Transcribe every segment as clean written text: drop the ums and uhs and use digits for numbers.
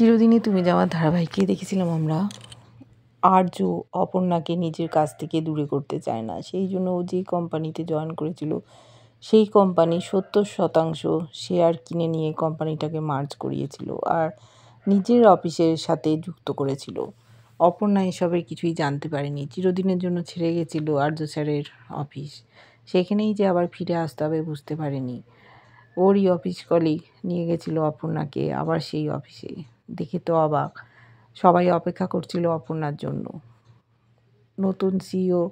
চিরদিনই তুমি যাওয়া ধারাবাহিকে দেখেছিলাম আমরা আর্য অপর্ণাকে নিজের কাছ থেকে দূরে করতে চায় না, সেই জন্য ও যে কোম্পানিতে জয়েন করেছিল সেই কোম্পানি 70% শেয়ার কিনে নিয়ে কোম্পানিটাকে মার্জ করিয়েছিল আর নিজের অফিসের সাথে যুক্ত করেছিল। অপর্ণা এসবের কিছুই জানতে পারেনি, চিরদিনের জন্য ছেড়ে গেছিল আর্য স্যারের অফিস, সেখানেই যে আবার ফিরে আসতে হবে বুঝতে পারেনি। ওরই অফিস কলিগ নিয়ে গেছিল অপর্ণাকে আবার সেই অফিসে। দেখে তো অবাক, সবাই অপেক্ষা করছিল অপর্ণার জন্য। নতুন সিইও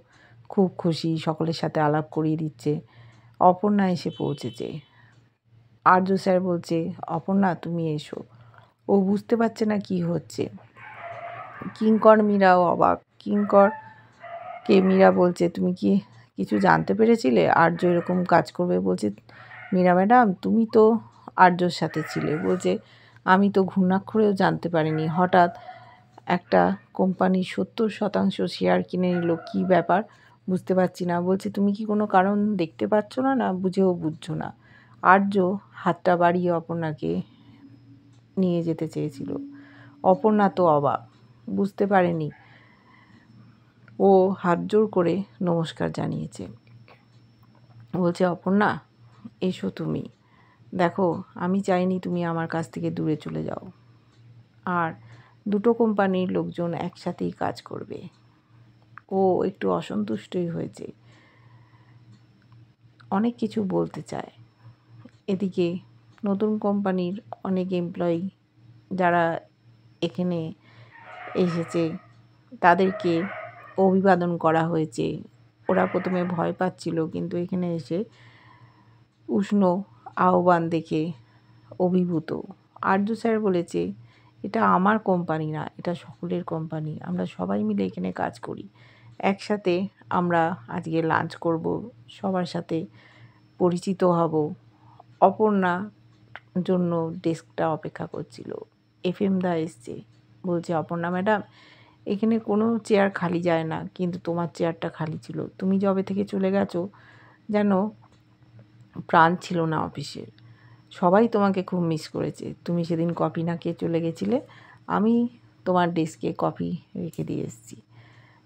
খুব খুশি, সকলের সাথে আলাপ করিয়ে দিচ্ছে। অপর্ণা এসে পৌঁছেছে। আর্য স্যার বলছে, অপর্ণা তুমি এসো। ও বুঝতে পারছে না কি হচ্ছে। কিঙ্কর মীরাও অবাক। কিঙ্করকে মীরা বলছে, তুমি কি কিছু জানতে পেরেছিলে আর্য এরকম কাজ করবে? বলছে, মীরা ম্যাডাম তুমি তো আর্যর সাথে ছিলে। বলছে, আমি তো ঘূর্ণাক্ষরেও জানতে পারিনি, হঠাৎ একটা কোম্পানি 70% শেয়ার কিনে নিল, কী ব্যাপার বুঝতে পারছি না। বলছে, তুমি কি কোনো কারণ দেখতে পাচ্ছ না, না বুঝেও বুঝছো না? আর্য হাতটা বাড়িয়ে অপর্ণাকে নিয়ে যেতে চেয়েছিল। অপর্ণা তো অবাক, বুঝতে পারেনি। ও হাত জোর করে নমস্কার জানিয়েছে। বলছে, অপর্ণা এসো তুমি। দেখো, আমি চাইনি তুমি আমার কাছ থেকে দূরে চলে যাও। আর দুটো কোম্পানির লোকজন একসাথেই কাজ করবে। ও একটু অসন্তুষ্টই হয়েছে, অনেক কিছু বলতে চায়। এদিকে নতুন কোম্পানির অনেক এমপ্লয়ি যারা এখানে এসেছে তাদেরকে অভিবাদন করা হয়েছে। ওরা প্রথমে ভয় পাচ্ছিল, কিন্তু এখানে এসে উষ্ণ আহ্বান দেখে অভিভূত। আর্য স্যার বলেছে, এটা আমার কোম্পানি না, এটা সকলের কোম্পানি, আমরা সবাই মিলে এখানে কাজ করি। একসাথে আমরা আজকে লাঞ্চ করব, সবার সাথে পরিচিত হব। অপর্ণা জন্য ডেস্কটা অপেক্ষা করছিল। FM দা এসছে, বলছে, অপর্ণা ম্যাডাম এখানে কোনো চেয়ার খালি যায় না, কিন্তু তোমার চেয়ারটা খালি ছিল। তুমি যবে থেকে চলে গেছো যেন প্রাণ ছিল না অফিসের। সবাই তোমাকে খুব মিস করেছে। তুমি সেদিন কফি না খেয়ে চলে গেছিলে, আমি তোমার ডেস্কে কফি রেখে দিয়ে এসেছি।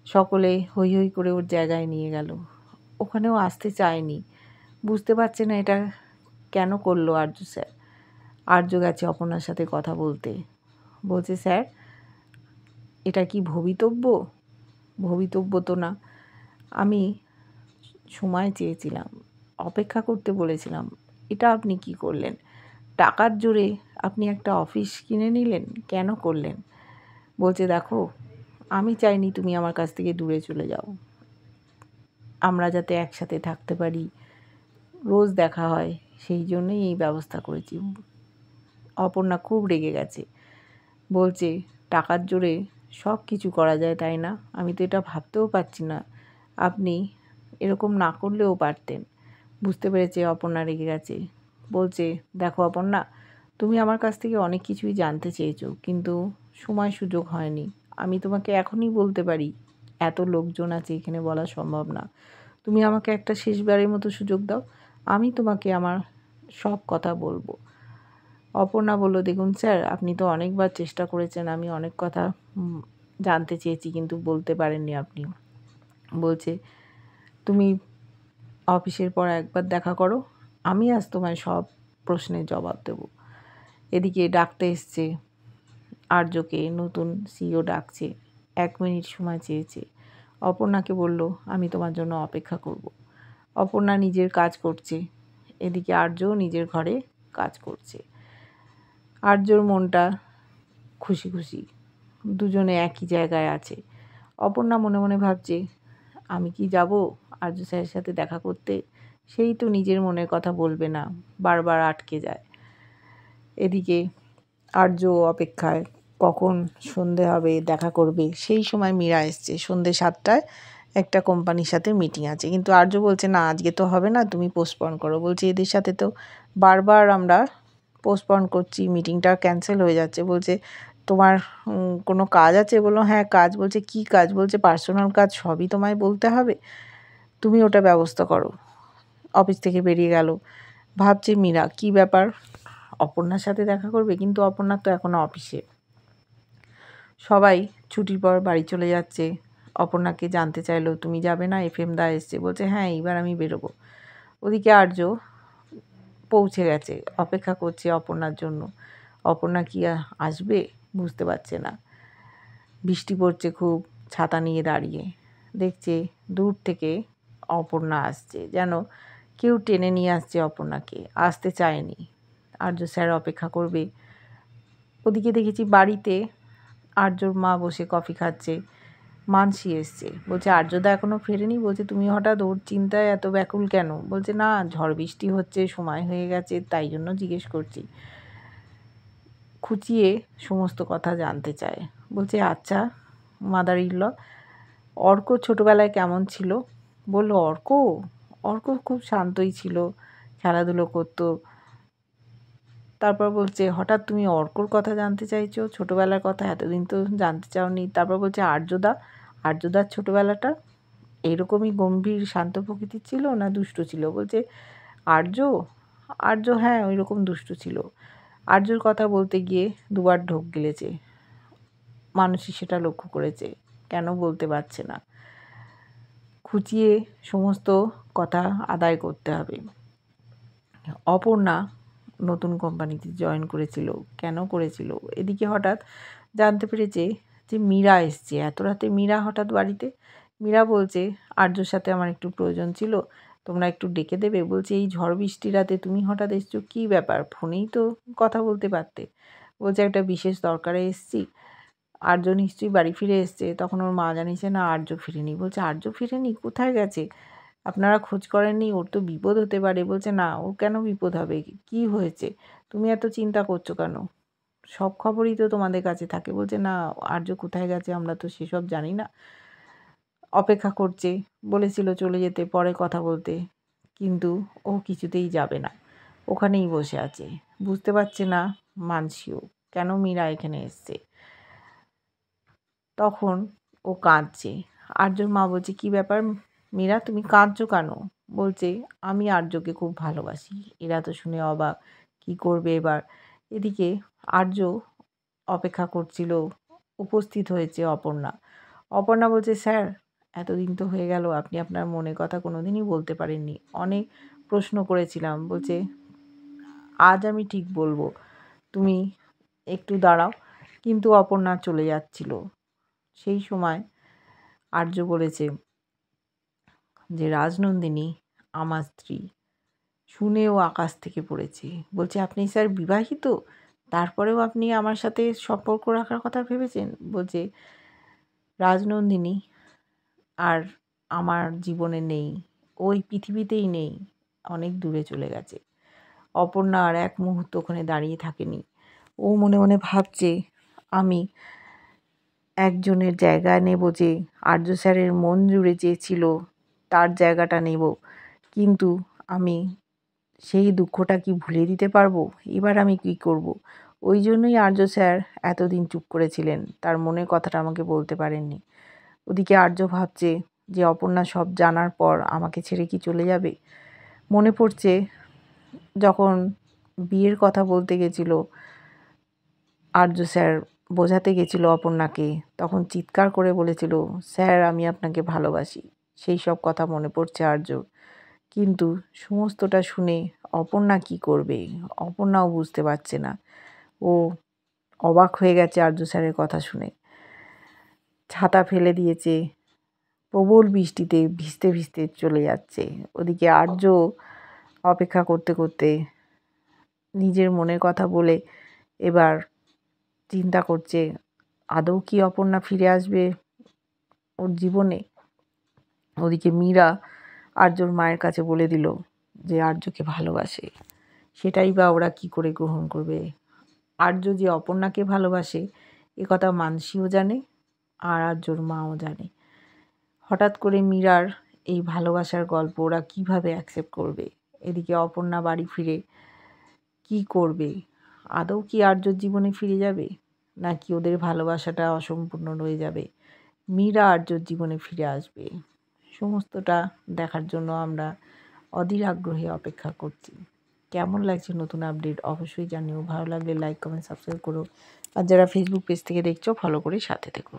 সকলে হৈ হৈ করে ওর জায়গায় নিয়ে গেল। ওখানেও আসতে চায়নি, বুঝতে পারছে না এটা কেন করলো আর্য স্যার। আর্য গেছে অপর্ণার সাথে কথা বলতে। বলছে, স্যার এটা কি ভবিতব্য? ভবিতব্য তো না, আমি সময় চেয়েছিলাম, অপেক্ষা করতে বলেছিলাম, এটা আপনি কি করলেন? টাকার জোরে আপনি একটা অফিস কিনে নিলেন, কেন করলেন? বলছে, দেখো আমি চাইনি তুমি আমার কাছ থেকে দূরে চলে যাও, আমরা যাতে একসাথে থাকতে পারি, রোজ দেখা হয়, সেই জন্যই এই ব্যবস্থা করেছি। অপর্ণা খুব রেগে গেছে, বলছে, টাকার জোরে সব কিছু করা যায় তাই না? আমি তো এটা ভাবতেও পারছি না, আপনি এরকম না করলেও পারতেন। বুঝতে পেরেছে অপর্ণা রেগে গেছে। বলছে, দেখো অপর্ণা, তুমি আমার কাছ থেকে অনেক কিছুই জানতে চেয়েছো, কিন্তু সময় সুযোগ হয়নি। আমি তোমাকে এখনই বলতে পারি, এত লোকজন আছে এখানে বলা সম্ভব না। তুমি আমাকে একটা শেষবারের মতো সুযোগ দাও, আমি তোমাকে আমার সব কথা বলবো। অপর্ণা বলল, দেখুন স্যার, আপনি তো অনেকবার চেষ্টা করেছেন, আমি অনেক কথা জানতে চেয়েছি কিন্তু বলতে পারেননি আপনি। বলছে, তুমি অফিসের পর একবার দেখা করো, আমি আজ তোমায় সব প্রশ্নের জবাব দেব। এদিকে ডাকতে এসছে আর্যকে, নতুন সিইও ডাকছে, 1 মিনিট সময় চেয়েছে। অপর্ণাকে বলল, আমি তোমার জন্য অপেক্ষা করব। অপর্ণা নিজের কাজ করছে, এদিকে আর্যও নিজের ঘরে কাজ করছে। আর্যর মনটা খুশি খুশি, দুজনে একই জায়গায় আছে। অপর্ণা মনে মনে ভাবছে, আমি কি যাব আর্য স্যারের সাথে দেখা করতে? সেই তো নিজের মনের কথা বলবে না, বারবার আটকে যায়। এদিকে আর্য অপেক্ষায়, কখন সন্ধে হবে, দেখা করবে। সেই সময় মীরা এসছে, সন্ধে 7টায় একটা কোম্পানির সাথে মিটিং আছে, কিন্তু আর্য বলছে, না আজকে তো হবে না, তুমি পোস্টপন করো। বলছে, এদের সাথে তো বারবার আমরা পোস্টপন করছি, মিটিংটা ক্যান্সেল হয়ে যাচ্ছে। বলছে, তোমার কোনো কাজ আছে? বললো, হ্যাঁ কাজ। বলছে, কী কাজ? বলছে, পার্সোনাল কাজ, সবই তোমায় বলতে হবে, তুমি ওটা ব্যবস্থা করো। অফিস থেকে বেরিয়ে গেল। ভাবছে মীরা, কী ব্যাপার, অপর্ণার সাথে দেখা করবে? কিন্তু অপর্ণা তো এখনও অফিসে। সবাই ছুটির পর বাড়ি চলে যাচ্ছে। অপর্ণাকে জানতে চাইলো, তুমি যাবে না? FM দা এসছে। বলছে হ্যাঁ, এইবার আমি বেরোবো। ওদিকে আর্য পৌঁছে গেছে, অপেক্ষা করছে অপর্ণার জন্য। অপর্ণা কি আসবে বুঝতে পারছে না। বৃষ্টি পড়ছে খুব, ছাতা নিয়ে দাঁড়িয়ে দেখছে দূর থেকে অপর্ণা আসছে, যেন কেউ টেনে নিয়ে আসছে অপর্ণাকে। আসতে চায়নি, আর্য স্যার অপেক্ষা করবে। ওদিকে দেখেছি বাড়িতে আর্যর মা বসে কফি খাচ্ছে। মানসী এসছে, বলছে আর্যদা এখনও ফেরেনি? বলছে তুমি হঠাৎ ওর চিন্তায় এত ব্যাকুল কেন? বলছে না, ঝড় বৃষ্টি হচ্ছে, সময় হয়ে গেছে, তাই জন্য জিজ্ঞেস করছি। খুঁচিয়ে সমস্ত কথা জানতে চায়। বলছে আচ্ছা মাদার ইন ল, অর্ক ছোটোবেলায় কেমন ছিল? বললো অর্ক অর্ক খুব শান্তই ছিল, খেলাধুলো করতো। তারপর বলছে হঠাৎ তুমি অর্কর কথা জানতে চাইছো, ছোটোবেলার কথা এতদিন তো জানতে চাওনি। তারপর বলছে আর্যদার ছোটোবেলাটা এইরকমই গম্ভীর শান্ত প্রকৃতির ছিল না দুষ্ট ছিল? বলছে আর্য আর্য হ্যাঁ ওই রকম দুষ্ট ছিল। আর্যর কথা বলতে গিয়ে দুবার ঢোক গিলেছে। মানুষই সেটা লক্ষ্য করেছে, কেন বলতে পারছে না। খুঁচিয়ে সমস্ত কথা আদায় করতে হবে। অপর্ণা নতুন কোম্পানিতে জয়েন করেছিল, কেন করেছিল? এদিকে হঠাৎ জানতে পেরেছে যে মীরা এসছে। এত রাতে মীরা হঠাৎ বাড়িতে? মীরা বলছে আর্যর সাথে আমার একটু প্রয়োজন ছিল, তোমরা একটু ডেকে দেবে? বলছে এই ঝড় বৃষ্টি রাতে তুমি হঠাৎ এসছো, কী ব্যাপার? ফোনেই তো কথা বলতে পারতে। বলছে একটা বিশেষ দরকারে এসছি। আর্য নিশ্চয়ই বাড়ি ফিরে এসছে। তখন ওর মা জানিয়েছে না, আর্য ফিরেনি। বলছে আর্য ফিরেনি? কোথায় গেছে? আপনারা খোঁজ করেননি? ওর তো বিপদ হতে পারে। বলছে না, ওর কেন বিপদ হবে? কী হয়েছে? তুমি এত চিন্তা করছো কেন? সব খবরই তো তোমাদের কাছে থাকে। বলছে না, আর্য কোথায় গেছে আমরা তো সেসব জানি না। অপেক্ষা করছে, বলেছিল চলে যেতে, পরে কথা বলতে, কিন্তু ও কিছুতেই যাবে না, ওখানেই বসে আছে। বুঝতে পারছে না মানসিও কেন মীরা এখানে এসছে। তখন ও কাঁদছে। আর্যর মা বলছে কী ব্যাপার মীরা, তুমি কাঁদছো কেন? বলছে আমি আর্যকে খুব ভালোবাসি। এরা তো শুনে অবাক, কী করবে এবার। এদিকে আর্য অপেক্ষা করছিল, উপস্থিত হয়েছে অপর্ণা। অপর্ণা বলছে স্যার, এতদিন তো হয়ে গেল, আপনি আপনার মনের কথা কোনো দিনই বলতে পারেননি। অনেক প্রশ্ন করেছিলাম। বলছে আজ আমি ঠিক বলবো, তুমি একটু দাঁড়াও। কিন্তু অপর্ণা চলে যাচ্ছিল। সেই সময় আর্য বলেছে যে রাজনন্দিনী আমার স্ত্রী। শুনেও আকাশ থেকে পড়েছে। বলছে আপনি স্যার বিবাহিত, তারপরেও আপনি আমার সাথে সম্পর্ক রাখার কথা ভেবেছেন? বলছে রাজনন্দিনী আর আমার জীবনে নেই, ওই পৃথিবীতেই নেই, অনেক দূরে চলে গেছে। অপর্ণা আর এক মুহূর্ত ওখানে দাঁড়িয়ে থাকেনি। ও মনে মনে ভাবছে আমি একজনের জায়গা নেব, যে আর্য স্যারের মন জুড়ে যে ছিল তার জায়গাটা নেব, কিন্তু আমি সেই দুঃখটা কি ভুলে দিতে পারবো? এবার আমি কি করব? ওই জন্যই আর্য স্যার এতদিন চুপ করেছিলেন, তার মনের কথাটা আমাকে বলতে পারেননি। ওদিকে আর্য ভাবছে যে অপর্ণা সব জানার পর আমাকে ছেড়ে কি চলে যাবে? মনে পড়ছে যখন বিয়ের কথা বলতে গেছিল আর্য স্যার, বোঝাতে গেছিল অপর্ণাকে, তখন চিৎকার করে বলেছিল স্যার আমি আপনাকে ভালোবাসি। সেই সব কথা মনে পড়ছে আর্যর। কিন্তু সমস্তটা শুনে অপর্ণা কী করবে? অপর্ণাও বুঝতে পারছে না। ও অবাক হয়ে গেছে আর্য স্যারের কথা শুনে। ছাতা ফেলে দিয়েছে, প্রবল বৃষ্টিতে ভিজতে ভিজতে চলে যাচ্ছে। ওদিকে আর্য অপেক্ষা করতে করতে নিজের মনের কথা বলে এবার চিন্তা করছে আদৌ কি অপর্ণা ফিরে আসবে ওর জীবনে। ওদিকে মীরা আর্যর মায়ের কাছে বলে দিল যে আর্যকে ভালোবাসে। সেটাই বা ওরা কি করে গ্রহণ করবে? আর্য যে অপর্ণাকে ভালোবাসে এ কথা মানসীও জানে, আর আর্যর মাও জানে। হঠাৎ করে মীরার এই ভালোবাসার গল্প ওরা কিভাবে অ্যাকসেপ্ট করবে? এদিকে অপর্ণা বাড়ি ফিরে কি করবে? আদৌ কি আর্যর জীবনে ফিরে যাবে, নাকি ওদের ভালোবাসাটা অসম্পূর্ণ রয়ে যাবে? মীরা আর্যর জীবনে ফিরে আসবে, সমস্তটা দেখার জন্য আমরা অধীর আগ্রহে অপেক্ষা করছি। কেমন লাগছে নতুন আপডেট অবশ্যই জানিও। ভালো লাগলে লাইক কমেন্ট সাবস্ক্রাইব করো। আর যারা ফেসবুক পেজ থেকে দেখছো ফলো করে সাথে থেকো।